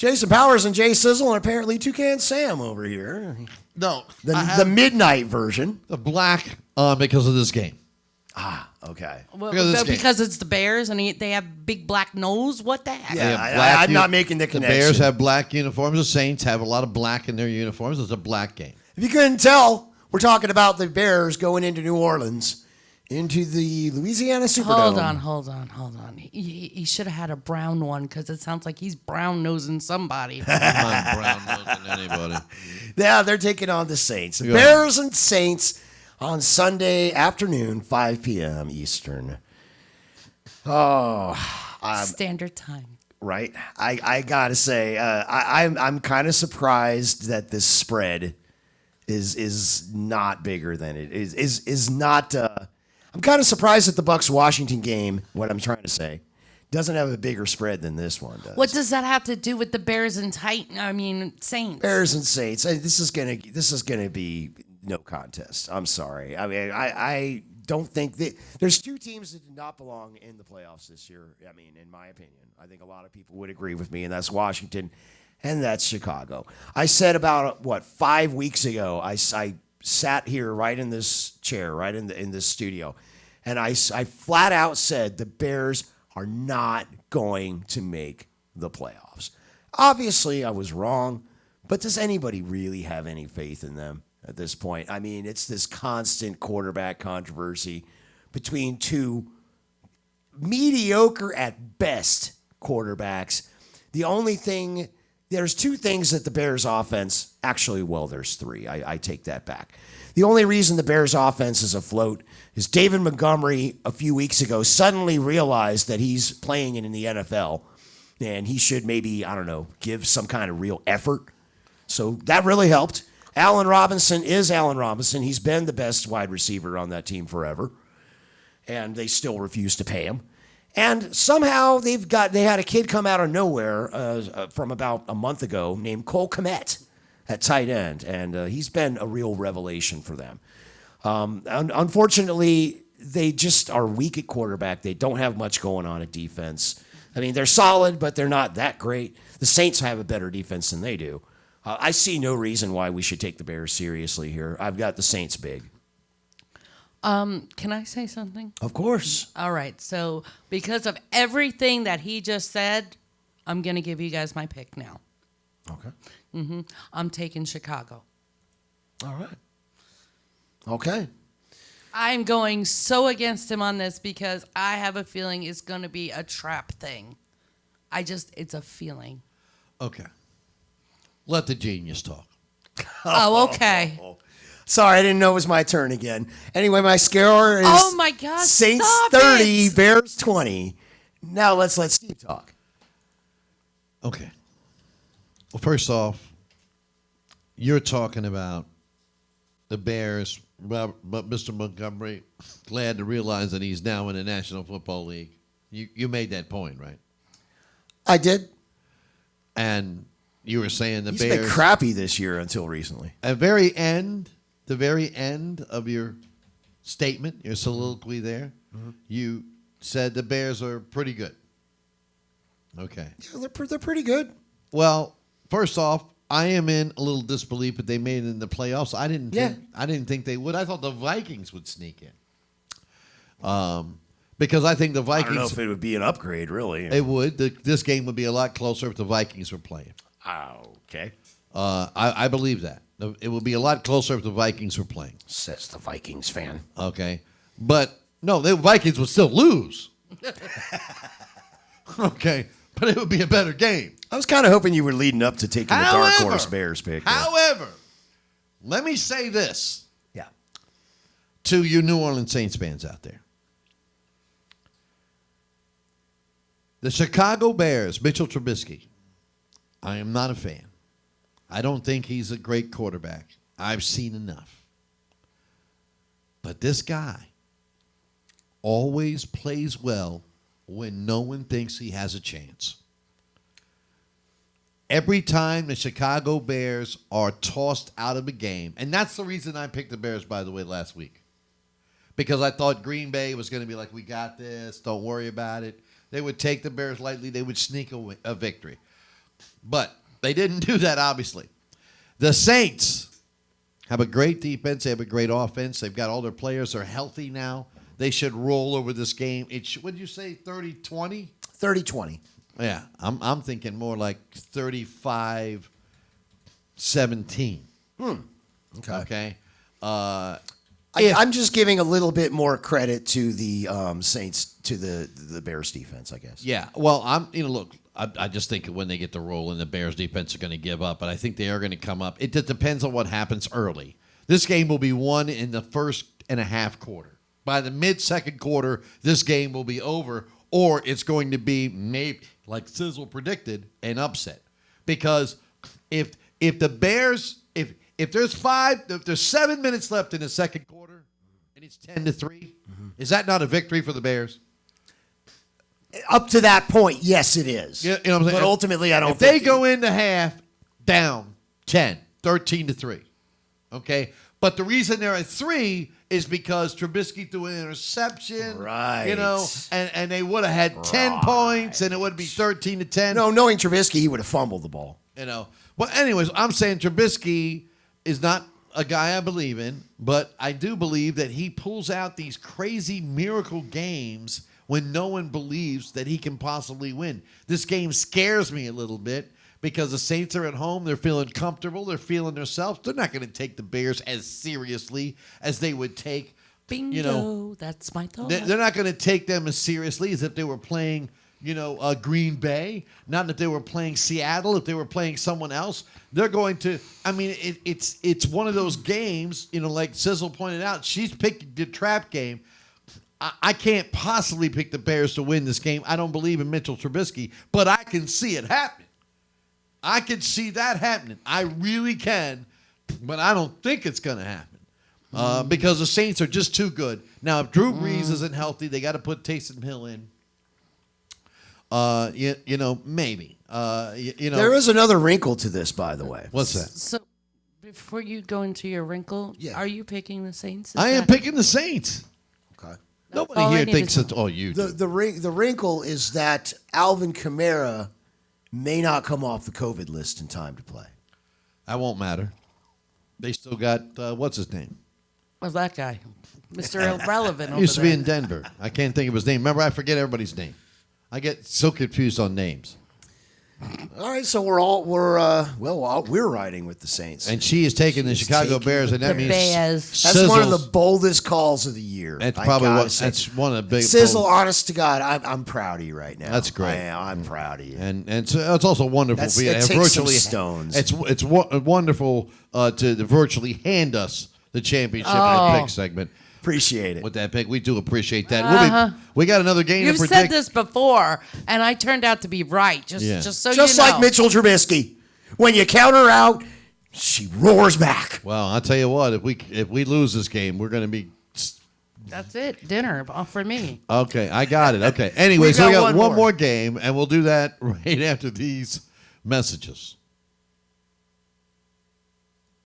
Jason Powers and Jay Sizzle, and apparently Toucan Sam over here. No, The midnight version. the black because of this game. Okay. Well, Because it's the Bears and they have big black nose. What the heck? Yeah, They have black I'm not making the The connection. Bears have black uniforms. The Saints have a lot of black in their uniforms. It's a black game. If you couldn't tell, we're talking about the Bears going into New Orleans, into the Louisiana Superdome. Hold on. He should have had a brown one because it sounds like he's brown nosing somebody. I'm not brown nosing anybody. Yeah, they're taking on the Saints. Yeah. Bears and Saints on Sunday afternoon, 5 p.m. Eastern. Standard time. Right. I gotta say, I'm kind of surprised that this spread is not bigger than it is not. I'm kind of surprised that the Bucks Washington game. What I'm trying to say doesn't have a bigger spread than this one does. What does that have to do with the Bears and Saints? Bears and Saints? This is gonna be no contest. I'm sorry. I mean, I don't think that there's two teams that do not belong in the playoffs this year. I mean, in my opinion, I think a lot of people would agree with me, and that's Washington, and that's Chicago. I said about 5 weeks ago. I sat here right in this chair, right in this studio, and I flat out said the Bears are not going to make the playoffs. Obviously, I was wrong, but does anybody really have any faith in them at this point? I mean, it's this constant quarterback controversy between two mediocre at best quarterbacks. There's two things that the Bears offense, actually, well, there's three. I take that back. The only reason the Bears offense is afloat is David Montgomery a few weeks ago suddenly realized that he's playing in the NFL and he should maybe, I don't know, give some kind of real effort. So that really helped. Allen Robinson is Allen Robinson. He's been the best wide receiver on that team forever, and they still refuse to pay him. And somehow they had a kid come out of nowhere from about a month ago named Cole Kmet at tight end, and he's been a real revelation for them. Unfortunately, they just are weak at quarterback. They don't have much going on at defense. I mean, they're solid, but they're not that great. The Saints have a better defense than they do. I see no reason why we should take the Bears seriously here. I've got the Saints big. Can I say something? Of course. All right. So because of everything that he just said, I'm going to give you guys my pick now. Okay. I'm taking Chicago. All right. Okay. I'm going so against him on this because I have a feeling it's going to be a trap thing. It's a feeling. Okay. Let the genius talk. Oh, okay. Sorry, I didn't know it was my turn again. Anyway, my score is Oh my God! Saints stop 30, it. Bears 20. Now let's let Steve talk. Okay. Well, first off, you're talking about the Bears, but Mr. Montgomery, glad to realize that he's now in the National Football League. You made that point, right? I did. And you were saying the He's Bears. been crappy this year until recently. The very end of your statement, your soliloquy there, you said the Bears are pretty good. Okay. Yeah, they're pretty good. Well, first off, I am in a little disbelief that they made it in the playoffs. I didn't think they would. I thought the Vikings would sneak in. Because I think the Vikings. I don't know if it would be an upgrade, really. It would. This game would be a lot closer if the Vikings were playing. Okay. I believe that. It would be a lot closer if the Vikings were playing. Says the Vikings fan. Okay. But, no, the Vikings would still lose. Okay. But it would be a better game. I was kind of hoping you were leading up to taking the dark horse Bears pick. However, let me say this. Yeah. To you New Orleans Saints fans out there. The Chicago Bears, Mitchell Trubisky, I am not a fan. I don't think he's a great quarterback. I've seen enough. But this guy always plays well when no one thinks he has a chance. Every time the Chicago Bears are tossed out of a game, and that's the reason I picked the Bears, by the way, last week. Because I thought Green Bay was going to be like, we got this, don't worry about it. They would take the Bears lightly. They would sneak a victory. But they didn't do that, obviously. The Saints have a great defense. They have a great offense. They've got all their players are healthy now. They should roll over this game. What did you say, 30-20? 30-20. Yeah, I'm thinking more like 35-17. Okay. I'm just giving a little bit more credit to the Saints, to the Bears defense, I guess. Yeah. Well, look, I just think when they get the roll and the Bears defense are going to give up, but I think they are going to come up. It just depends on what happens early. This game will be won in the first and a half quarter. By the mid-second quarter, this game will be over, or it's going to be, maybe, like Sizzle predicted, an upset. Because if the Bears, if there's 7 minutes left in the second quarter, and it's 10-3, is that not a victory for the Bears? Up to that point, yes, it is. You know what I'm saying? But ultimately, I don't If think they go into half down 10, 13-3, okay? But the reason they're at 3 is because Trubisky threw an interception. Right. And they would have had 10 points, and it would be 13-10. No, knowing Trubisky, he would have fumbled the ball. But anyways, I'm saying Trubisky is not a guy I believe in, but I do believe that he pulls out these crazy miracle games when no one believes that he can possibly win. This game scares me a little bit because the Saints are at home. They're feeling comfortable. They're feeling themselves. They're not going to take the Bears as seriously as they would take. Bingo. That's my thought. They're not going to take them as seriously as if they were playing, Green Bay. Not if they were playing Seattle. If they were playing someone else, they're going to. I mean, it's one of those games. Like Sizzle pointed out, she's picked the trap game. I can't possibly pick the Bears to win this game. I don't believe in Mitchell Trubisky, but I can see it happening. I can see that happening. I really can, but I don't think it's going to happen because the Saints are just too good. Now, if Drew Brees isn't healthy, they got to put Taysom Hill in. Maybe. There is another wrinkle to this, by the way. What's that? So, before you go into your wrinkle, are you picking the Saints? I am picking the Saints. Okay. all Nobody I here need thinks to it's. Oh, you. do. The wrinkle is that Alvin Kamara may not come off the COVID list in time to play. That won't matter. They still got what's his name? What's that guy? Mr. Irrelevant over Used to be there. in Denver. I can't think of his name. Remember, I forget everybody's name. I get so confused on names. All right, so we're riding with the Saints. And she is taking the Chicago taking Bears, and that the means Bears. That's one of the Sizzle's- boldest calls of the year. That's I probably gotta say. that's one of the big Sizzle. Honest to God, I'm proud of you right now. That's great. I'm proud of you. and so it's also wonderful. That's- for you it to takes some virtually stones. It's wonderful to virtually hand us the championship in the pick segment. Appreciate it. With that pick, we do appreciate that. We got another game You've to predict. said this before, and I turned out to be right. Just so Just you know. like Mitchell Trubisky, when you count her out, she roars back. Well, I'll tell you what. If we lose this game, we're going to be. That's it. Dinner for me. Okay, I got it. Okay. Anyways, We got we got one one more. more game, and we'll do that right after these messages.